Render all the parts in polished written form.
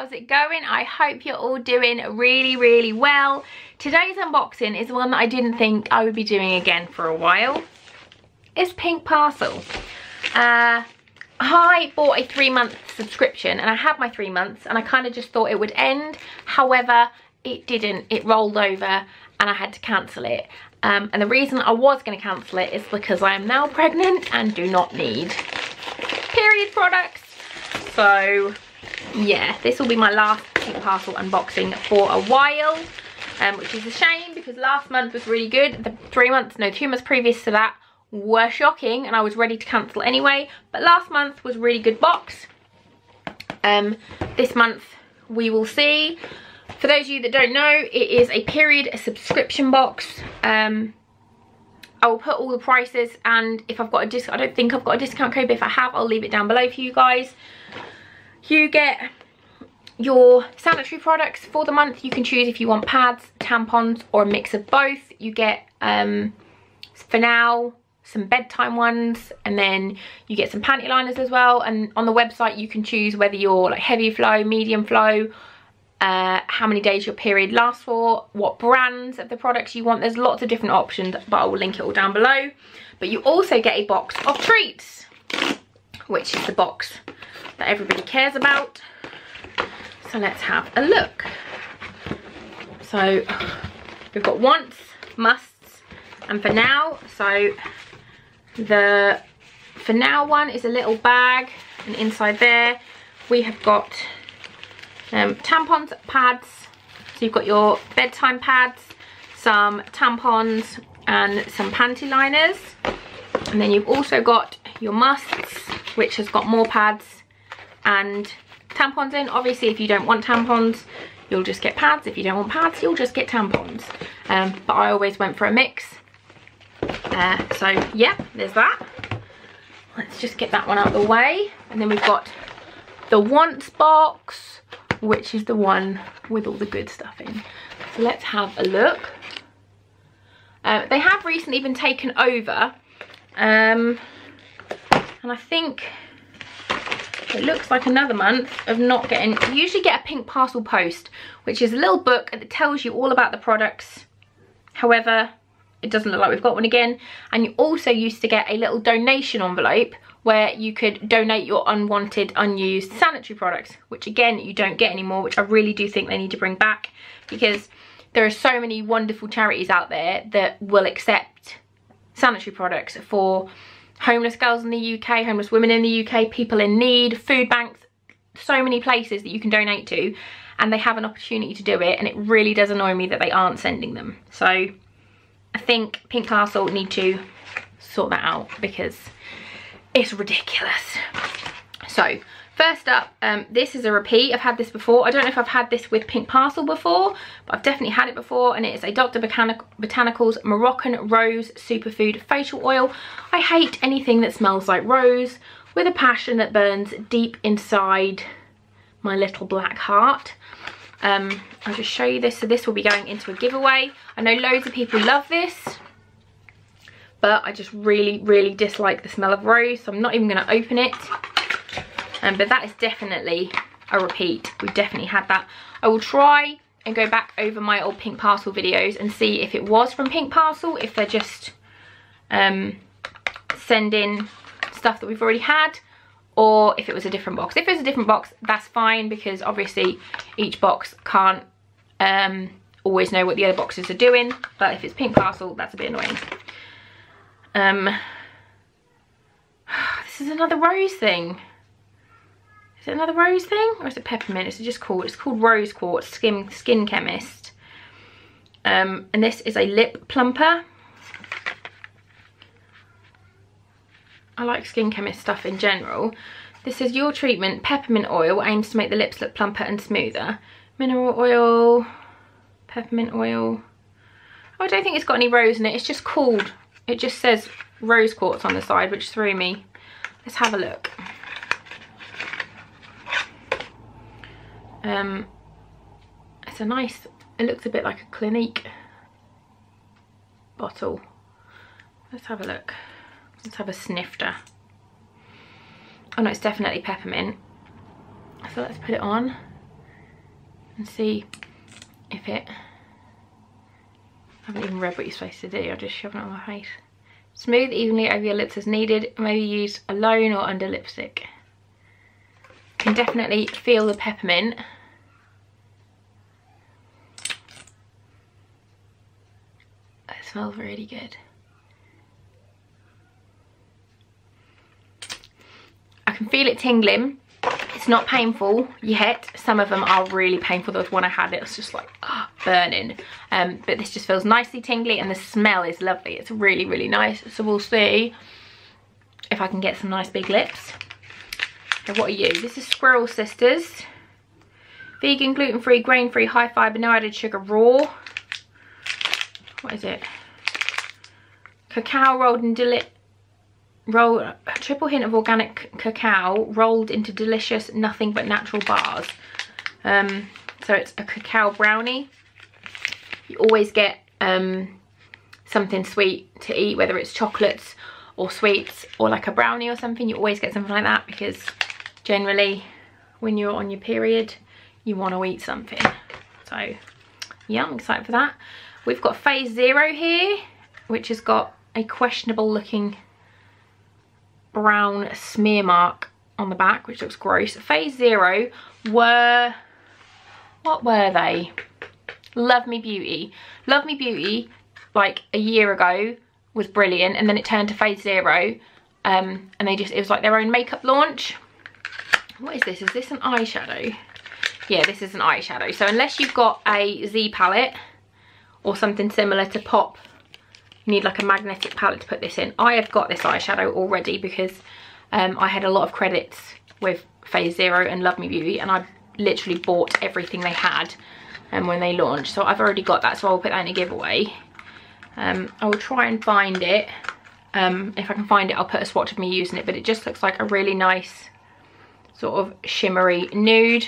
how's it going? I hope you're all doing really well. Today's unboxing is one that I didn't think I would be doing again for a while. It's Pink Parcel. I bought a 3-month subscription and I had my 3 months and I kind of just thought it would end. However, it didn't. It rolled over and I had to cancel it. And the reason I was going to cancel it is because I am now pregnant and do not need period products. So yeah, this will be my last Pink Parcel unboxing for a while, which is a shame because last month was really good. The 2 months previous to that were shocking and I was ready to cancel anyway, but last month was a really good box. This month we will see. For those of you that don't know, it is a period subscription box. I will put all the prices, and if I've got a discount, I don't think I've got a discount code, but if I have, I'll leave it down below for you guys. You get your sanitary products for the month. You can choose if you want pads, tampons, or a mix of both. You get, for now, some bedtime ones, and then you get some panty liners as well. And on the website, you can choose whether you're like heavy flow, medium flow, how many days your period lasts for, what brands of the products you want. There's lots of different options, but I will link it all down below. But you also get a box of treats, which is the box that everybody cares about. So let's have a look. So we've got wants, musts, and for now. So the for now one is a little bag, and inside there we have got tampons, pads. So you've got your bedtime pads, some tampons, and some panty liners. And then you've also got your musts, which has got more pads and tampons in. Obviously, if you don't want tampons, you'll just get pads. If you don't want pads, you'll just get tampons. But I always went for a mix. So yeah, there's that. Let's just get that one out of the way. And then we've got the wants box, which is the one with all the good stuff in. So let's have a look. They have recently been taken over, and I think it looks like another month of not getting. You usually get a Pink Parcel post, which is a little book that tells you all about the products. However, it doesn't look like we've got one again. And you also used to get a little donation envelope where you could donate your unwanted, unused sanitary products, which again, you don't get anymore, which I really do think they need to bring back, because there are so many wonderful charities out there that will accept sanitary products for homeless girls in the UK, homeless women in the UK, people in need, food banks, so many places that you can donate to, and they have an opportunity to do it, and it really does annoy me that they aren't sending them. So I think Pink Parcel need to sort that out because it's ridiculous. So first up, this is a repeat. I've had this before. I don't know if I've had this with Pink Parcel before, but I've definitely had it before, and it is a Dr. Botanicals Moroccan Rose Superfood Facial Oil. I hate anything that smells like rose with a passion that burns deep inside my little black heart. I'll just show you this. So this will be going into a giveaway. I know loads of people love this, but I just really dislike the smell of rose, so I'm not even going to open it. But that is definitely a repeat. We've definitely had that. I will try and go back over my old Pink Parcel videos and see if it was from Pink Parcel, if they're just sending stuff that we've already had, or if it was a different box. If it's a different box, that's fine, because obviously each box can't always know what the other boxes are doing. But if it's Pink Parcel, that's a bit annoying. This is another rose thing. Is it another rose thing, or is it peppermint? It's called Rose Quartz Skin Chemist. And this is a lip plumper. I like Skin Chemist stuff in general. This is your treatment peppermint oil aims to make the lips look plumper and smoother. Mineral oil, peppermint oil. Oh, I don't think it's got any rose in it. It's just called. It just says Rose Quartz on the side, which threw me. Let's have a look. It's a nice, it looks a bit like a Clinique bottle. Let's have a look. Let's have a snifter. Oh no, it's definitely peppermint. So let's put it on. and see if it... I haven't even read what you're supposed to do, I'll just shove it on my face. Smooth evenly over your lips as needed, maybe use alone or under lipstick. You can definitely feel the peppermint. It smells really good. I can feel it tingling. It's not painful yet. Some of them are really painful. There was one I had, it was just like burning. But this just feels nicely tingly, and the smell is lovely. It's really, really nice. So we'll see if I can get some nice big lips. And what are you? This is Squirrel Sisters. Vegan, gluten-free, grain-free, high fibre, no added sugar, raw. What is it? Cacao rolled in a triple hint of organic cacao rolled into delicious nothing but natural bars. So it's a cacao brownie. You always get something sweet to eat, whether it's chocolates or sweets or like a brownie or something. You always get something like that, because generally when you're on your period you want to eat something. So yeah, I'm excited for that. We've got Phase Zero here, which has got a questionable looking brown smear mark on the back, which looks gross. Phase Zero were, what were they? Love Me Beauty. Love Me Beauty, like a year ago, was brilliant, and then it turned to Phase Zero, and it was like their own makeup launch. What is this? Is this an eyeshadow? Yeah, this is an eyeshadow. So unless you've got a Z palette or something similar to pop, you need like a magnetic palette to put this in. I have got this eyeshadow already because I had a lot of credits with Phase Zero and Love Me Beauty, and I literally bought everything they had when they launched. So I've already got that, so I'll put that in a giveaway. I will try and find it. If I can find it, I'll put a swatch of me using it, but it just looks like a really nice sort of shimmery nude.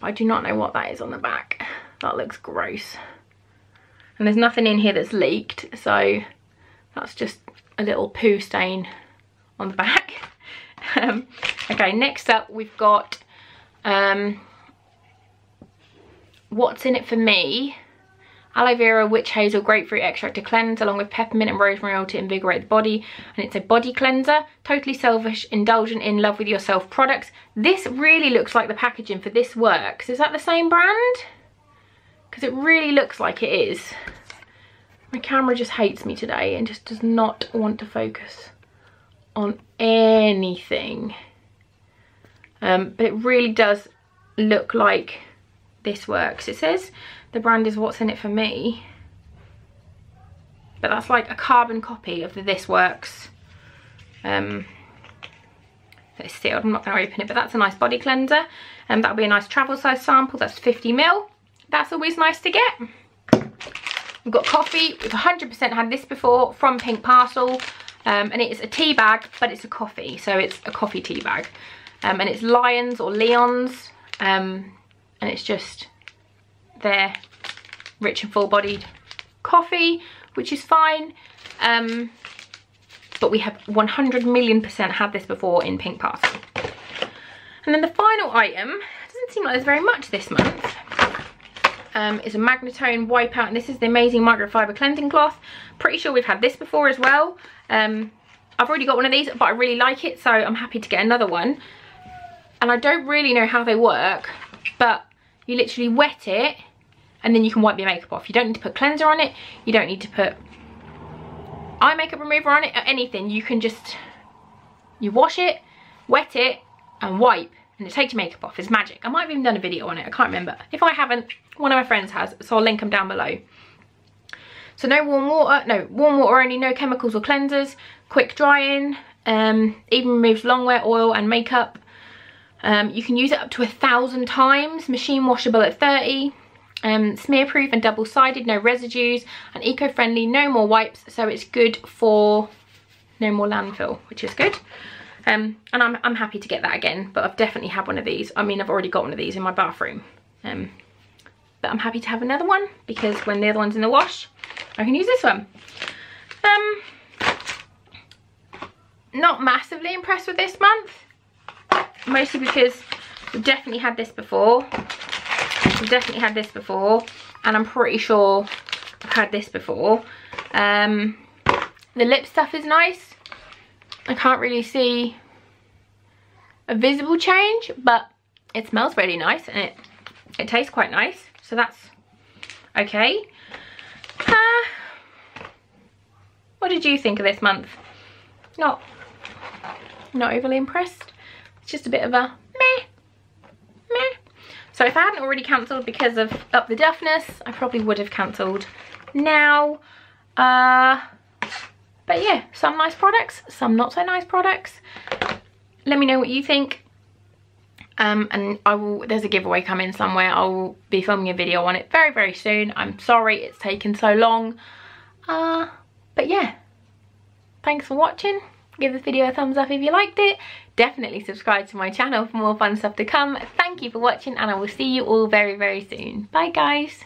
I do not know what that is on the back. That looks gross. And there's nothing in here that's leaked, so that's just a little poo stain on the back. Okay, next up we've got What's in It For Me. Aloe vera, witch hazel, grapefruit extract to cleanse, along with peppermint and rosemary oil to invigorate the body. And it's a body cleanser. Totally selfish, indulgent, in love with yourself products. This really looks like the packaging for This Works. Is that the same brand? Because it really looks like it is. My camera just hates me today and just does not want to focus on anything. But it really does look like This Works. It says the brand is What's In It For Me, but that's like a carbon copy of the This Works. It's sealed, I'm not going to open it, but that's a nice body cleanser, and that'll be a nice travel size sample. That's 50 ml. That's always nice to get. We've got coffee. We've 100% had this before from Pink Parcel, and it is a tea bag, but it's a coffee, so it's a coffee tea bag, and it's Lions or Leon's, and it's just their rich and full-bodied coffee, which is fine. But we have 100,000,000% had this before in Pink Parcel. And then the final item, doesn't seem like there's very much this month, is a Magnetone Wipeout, and this is the amazing microfiber cleansing cloth. Pretty sure we've had this before as well. I've already got one of these, but I really like it, so I'm happy to get another one. And I don't really know how they work, but you literally wet it and then you can wipe your makeup off. You don't need to put cleanser on it, you don't need to put eye makeup remover on it or anything. You can just, you wash it, wet it and wipe, and it takes your makeup off. It's magic. I might have even done a video on it, I can't remember. If I haven't, one of my friends has, so I'll link them down below. So no warm water, only, no chemicals or cleansers, quick drying, even removes long wear oil and makeup. You can use it up to 1,000 times, machine washable at 30, smear proof and double-sided, no residues, and eco-friendly, no more wipes, so it's good for no more landfill, which is good. And I'm happy to get that again, but I've definitely had one of these. I mean, I've already got one of these in my bathroom, but I'm happy to have another one because when the other one's in the wash, I can use this one. Not massively impressed with this month, mostly because we've definitely had this before. I've definitely had this before, and I'm pretty sure I've had this before. The lip stuff is nice. I can't really see a visible change, but it smells really nice, and it tastes quite nice, so that's okay. What did you think of this month? Not overly impressed. It's just a bit of a meh. So if I hadn't already cancelled because of Up the Duffness, I probably would have cancelled now. But yeah, some nice products, some not so nice products. Let me know what you think. And there's a giveaway coming somewhere. I'll be filming a video on it very, very soon. I'm sorry it's taken so long. But yeah, thanks for watching. Give this video a thumbs up if you liked it. Definitely subscribe to my channel for more fun stuff to come. Thank you for watching, and I will see you all very, very soon. Bye guys.